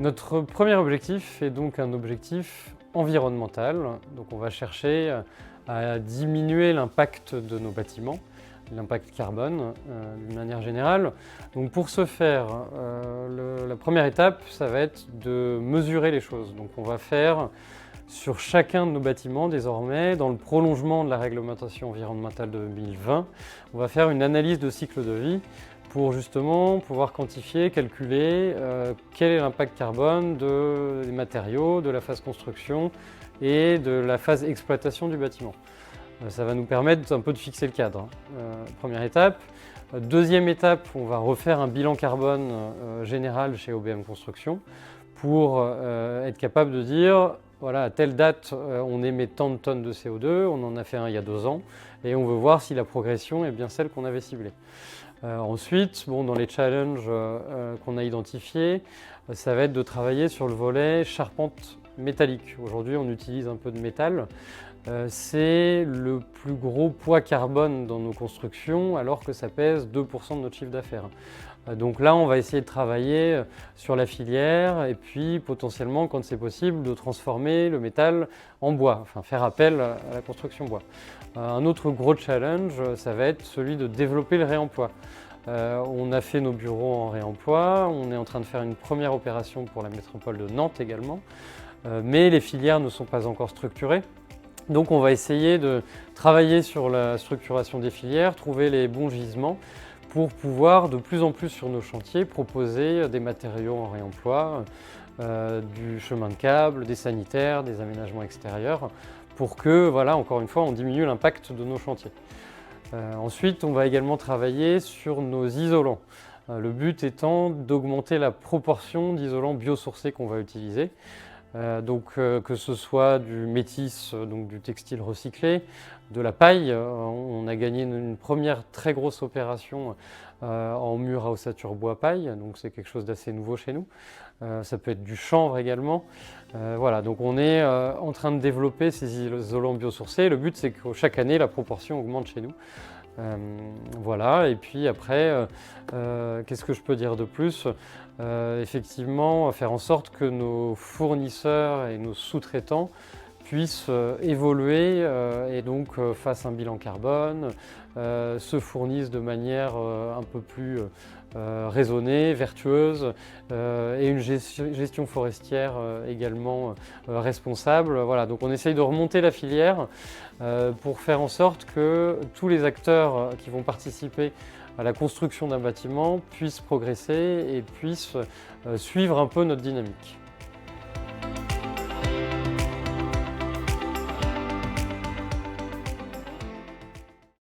Notre premier objectif est donc un objectif environnemental. Donc on va chercher à diminuer l'impact de nos bâtiments, l'impact carbone d'une manière générale. Donc pour ce faire, la première étape, ça va être de mesurer les choses. Donc on va faire sur chacun de nos bâtiments désormais, dans le prolongement de la réglementation environnementale de 2020, on va faire une analyse de cycle de vie pour justement pouvoir quantifier, calculer quel est l'impact carbone des matériaux, de la phase construction et de la phase exploitation du bâtiment. Ça va nous permettre un peu de fixer le cadre. Première étape. Deuxième étape, on va refaire un bilan carbone général chez OBM Construction pour être capable de dire voilà, à telle date, on émet tant de tonnes de CO2, on en a fait un il y a 2 ans, et on veut voir si la progression est bien celle qu'on avait ciblée. Ensuite, dans les challenges qu'on a identifiés, ça va être de travailler sur le volet charpente métallique. Aujourd'hui, on utilise un peu de métal. C'est le plus gros poids carbone dans nos constructions, alors que ça pèse 2% de notre chiffre d'affaires. Donc là, on va essayer de travailler sur la filière et puis potentiellement, quand c'est possible, de transformer le métal en bois, enfin faire appel à la construction bois. Un autre gros challenge, ça va être celui de développer le réemploi. On a fait nos bureaux en réemploi, on est en train de faire une première opération pour la métropole de Nantes également, mais les filières ne sont pas encore structurées. Donc on va essayer de travailler sur la structuration des filières, trouver les bons gisements pour pouvoir de plus en plus sur nos chantiers proposer des matériaux en réemploi, du chemin de câble, des sanitaires, des aménagements extérieurs pour que, voilà, encore une fois, on diminue l'impact de nos chantiers. Ensuite, on va également travailler sur nos isolants. Le but étant d'augmenter la proportion d'isolants biosourcés qu'on va utiliser. Que ce soit du métis, donc du textile recyclé, de la paille. On a gagné une première très grosse opération en mur à ossature bois paille, donc c'est quelque chose d'assez nouveau chez nous. Ça peut être du chanvre également. Voilà, donc on est en train de développer ces isolants biosourcés. Le but, c'est que chaque année, la proportion augmente chez nous. Voilà, et puis après, qu'est-ce que je peux dire de plus? Effectivement, faire en sorte que nos fournisseurs et nos sous-traitants puissent évoluer et donc fassent un bilan carbone, se fournissent de manière un peu plus raisonnée, vertueuse et une gestion forestière également responsable. Voilà, donc on essaye de remonter la filière pour faire en sorte que tous les acteurs qui vont participer à la construction d'un bâtiment puissent progresser et puissent suivre un peu notre dynamique.